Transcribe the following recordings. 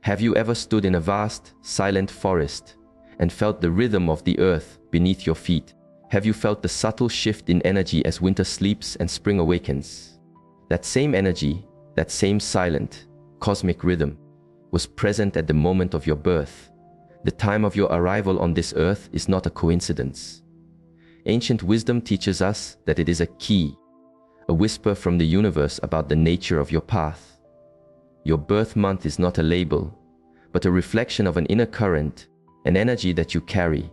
Have you ever stood in a vast, silent forest and felt the rhythm of the earth beneath your feet? Have you felt the subtle shift in energy as winter sleeps and spring awakens? That same energy, that same silent, cosmic rhythm, was present at the moment of your birth. The time of your arrival on this earth is not a coincidence. Ancient wisdom teaches us that it is a key, a whisper from the universe about the nature of your path. Your birth month is not a label, but a reflection of an inner current, an energy that you carry.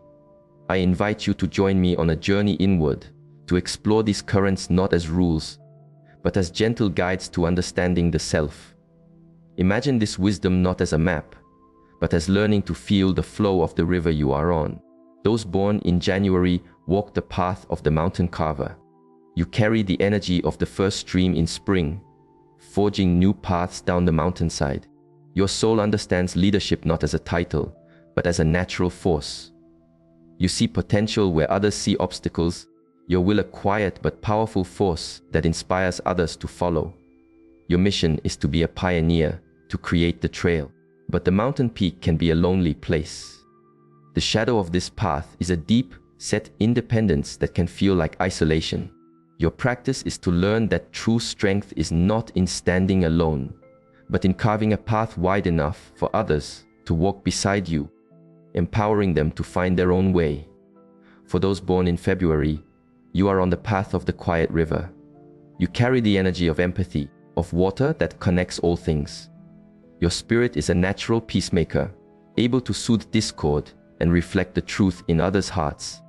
I invite you to join me on a journey inward, to explore these currents not as rules, but as gentle guides to understanding the self. Imagine this wisdom not as a map, but as learning to feel the flow of the river you are on. Those born in January walk the path of the mountain carver. You carry the energy of the first stream in spring, forging new paths down the mountainside. Your soul understands leadership not as a title, but as a natural force. You see potential where others see obstacles, your will a quiet but powerful force that inspires others to follow. Your mission is to be a pioneer, to create the trail. But the mountain peak can be a lonely place. The shadow of this path is a deep, set independence that can feel like isolation. Your practice is to learn that true strength is not in standing alone, but in carving a path wide enough for others to walk beside you, empowering them to find their own way. For those born in February, you are on the path of the quiet river. You carry the energy of empathy, of water that connects all things. Your spirit is a natural peacemaker, able to soothe discord and reflect the truth in others' hearts.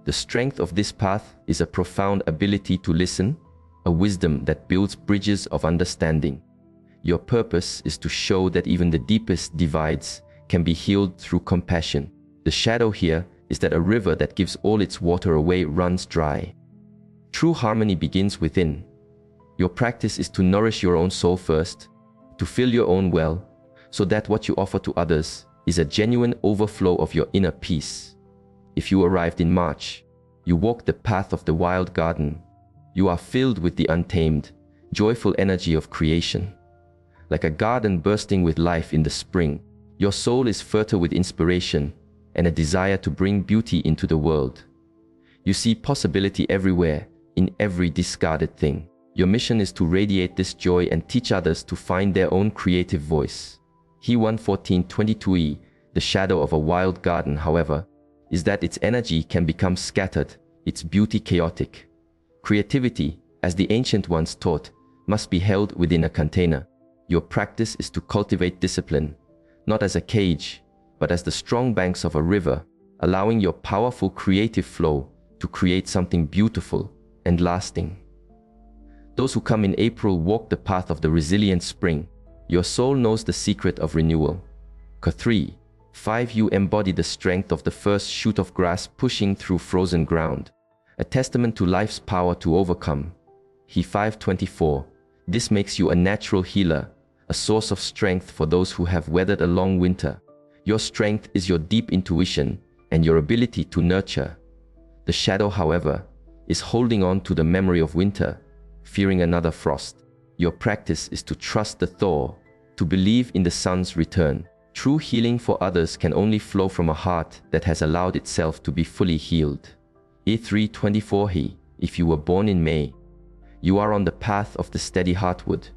The strength of this path is a profound ability to listen, a wisdom that builds bridges of understanding. Your purpose is to show that even the deepest divides can be healed through compassion. The shadow here is that a river that gives all its water away runs dry. True harmony begins within. Your practice is to nourish your own soul first, to fill your own well, so that what you offer to others is a genuine overflow of your inner peace. If you arrived in March, you walk the path of the wild garden. You are filled with the untamed, joyful energy of creation. Like a garden bursting with life in the spring, your soul is fertile with inspiration and a desire to bring beauty into the world. You see possibility everywhere, in every discarded thing. Your mission is to radiate this joy and teach others to find their own creative voice. He 1:14-22e, the shadow of a wild garden, however, is that its energy can become scattered, its beauty chaotic. Creativity, as the ancient ones taught, must be held within a container. Your practice is to cultivate discipline, not as a cage, but as the strong banks of a river, allowing your powerful creative flow to create something beautiful and lasting. Those who come in April walk the path of the resilient spring. Your soul knows the secret of renewal. Ka3:5 You embody the strength of the first shoot of grass pushing through frozen ground, a testament to life's power to overcome. He 5:24 This makes you a natural healer, a source of strength for those who have weathered a long winter. Your strength is your deep intuition and your ability to nurture. The shadow, however, is holding on to the memory of winter, fearing another frost. Your practice is to trust the thaw, to believe in the sun's return. True healing for others can only flow from a heart that has allowed itself to be fully healed. E3:24 If you were born in May, you are on the path of the steady heartwood.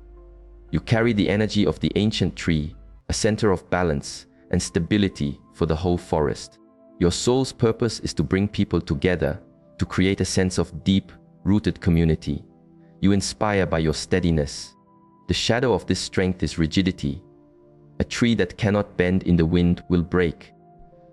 You carry the energy of the ancient tree, a center of balance and stability for the whole forest. Your soul's purpose is to bring people together, to create a sense of deep, rooted community. You inspire by your steadiness. The shadow of this strength is rigidity. A tree that cannot bend in the wind will break.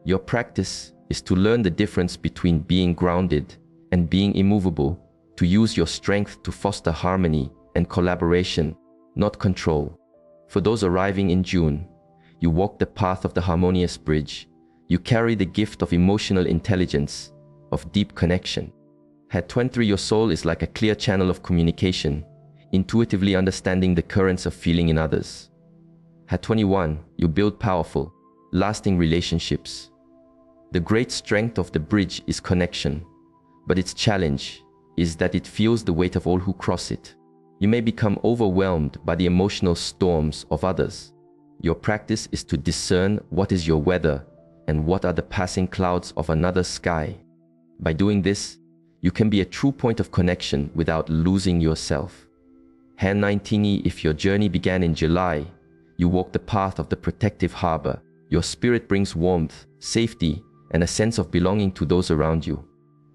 Your practice is to learn the difference between being grounded and being immovable, to use your strength to foster harmony and collaboration, not control. For those arriving in June, you walk the path of the harmonious bridge. You carry the gift of emotional intelligence, of deep connection. At 23, your soul is like a clear channel of communication, intuitively understanding the currents of feeling in others. At 21, you build powerful, lasting relationships. The great strength of the bridge is connection, but its challenge is that it feels the weight of all who cross it. You may become overwhelmed by the emotional storms of others. Your practice is to discern what is your weather and what are the passing clouds of another sky. By doing this, you can be a true point of connection without losing yourself. Han 19. If your journey began in July, you walk the path of the protective harbor. Your spirit brings warmth, safety, and a sense of belonging to those around you.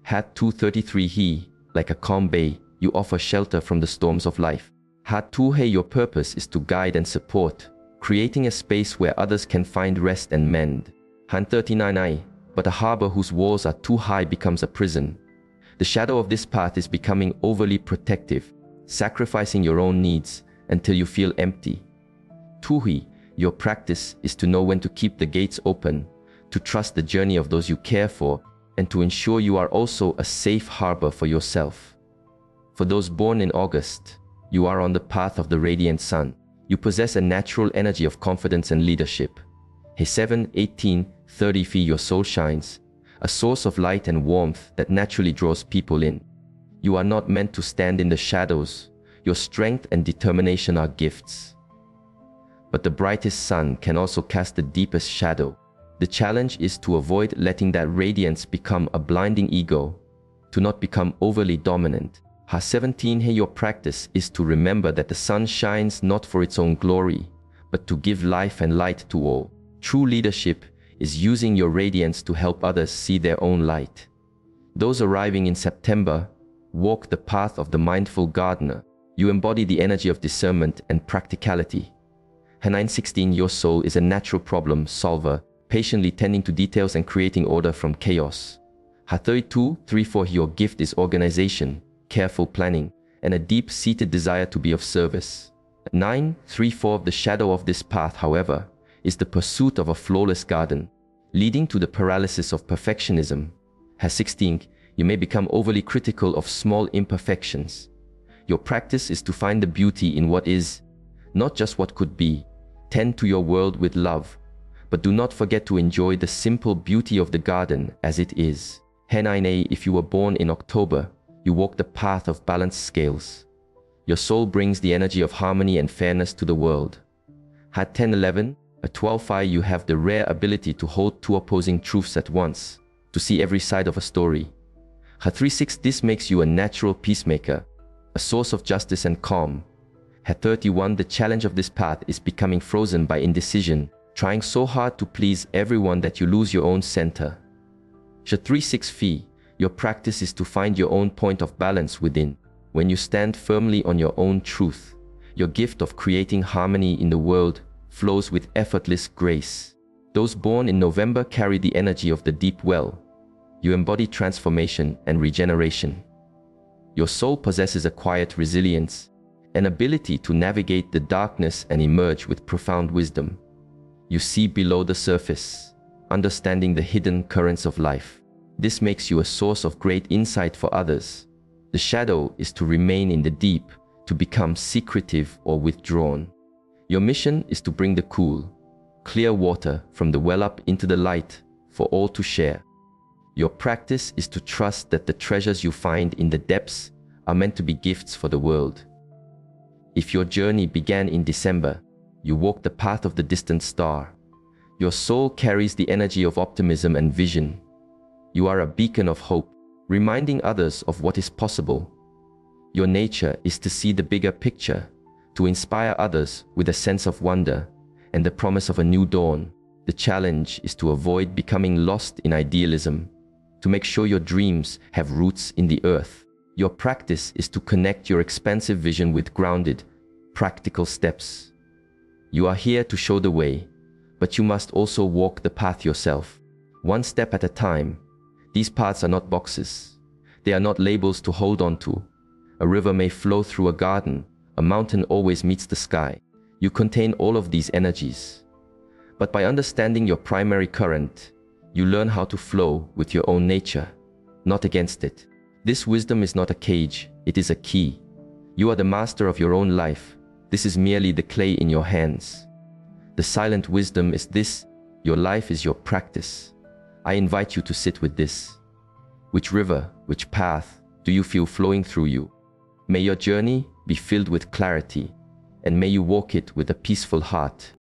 Hat 233. He, like a calm bay, you offer shelter from the storms of life. Hat 2. Hey, your purpose is to guide and support, creating a space where others can find rest and mend. Han 39. I, but a harbor whose walls are too high becomes a prison. The shadow of this path is becoming overly protective, sacrificing your own needs until you feel empty. Tuhi, your practice is to know when to keep the gates open, to trust the journey of those you care for, and to ensure you are also a safe harbor for yourself. For those born in August, you are on the path of the radiant sun. You possess a natural energy of confidence and leadership. He 7, 18, 30 Phi, your soul shines, a source of light and warmth that naturally draws people in. You are not meant to stand in the shadows. Your strength and determination are gifts. But the brightest sun can also cast the deepest shadow. The challenge is to avoid letting that radiance become a blinding ego, to not become overly dominant. Ha 17. Hey, your practice is to remember that the sun shines not for its own glory, but to give life and light to all. True leadership is using your radiance to help others see their own light. Those arriving in September walk the path of the mindful gardener. You embody the energy of discernment and practicality. Ha 9:16. Your soul is a natural problem solver, patiently tending to details and creating order from chaos. Ha 32:3-4. Your gift is organization, careful planning, and a deep-seated desire to be of service. 9:3-4. The shadow of this path, however, is the pursuit of a flawless garden, leading to the paralysis of perfectionism. Ha 16. You may become overly critical of small imperfections. Your practice is to find the beauty in what is, not just what could be. Tend to your world with love, but do not forget to enjoy the simple beauty of the garden as it is. Ha 9a. If you were born in October, you walk the path of balanced scales. Your soul brings the energy of harmony and fairness to the world. Ha 10:11. A 12 You have the rare ability to hold two opposing truths at once, to see every side of a story. Ha 36. This makes you a natural peacemaker, a source of justice and calm. Ha 31. The challenge of this path is becoming frozen by indecision, trying so hard to please everyone that you lose your own center. Sha 36 Phi. Your practice is to find your own point of balance within. When you stand firmly on your own truth, your gift of creating harmony in the world flows with effortless grace. Those born in November carry the energy of the deep well. You embody transformation and regeneration. Your soul possesses a quiet resilience, an ability to navigate the darkness and emerge with profound wisdom. You see below the surface, understanding the hidden currents of life. This makes you a source of great insight for others. The shadow is to remain in the deep, to become secretive or withdrawn. Your mission is to bring the cool, clear water from the well up into the light for all to share. Your practice is to trust that the treasures you find in the depths are meant to be gifts for the world. If your journey began in December, you walk the path of the distant star. Your soul carries the energy of optimism and vision. You are a beacon of hope, reminding others of what is possible. Your nature is to see the bigger picture, to inspire others with a sense of wonder and the promise of a new dawn. The challenge is to avoid becoming lost in idealism, to make sure your dreams have roots in the earth. Your practice is to connect your expansive vision with grounded, practical steps. You are here to show the way, but you must also walk the path yourself, one step at a time. These paths are not boxes. They are not labels to hold on to. A river may flow through a garden. A mountain always meets the sky. You contain all of these energies. But by understanding your primary current, you learn how to flow with your own nature, not against it. This wisdom is not a cage, it is a key. You are the master of your own life. This is merely the clay in your hands. The silent wisdom is this: your life is your practice. I invite you to sit with this. Which river, which path do you feel flowing through you? May your journey be filled with clarity, and may you walk it with a peaceful heart.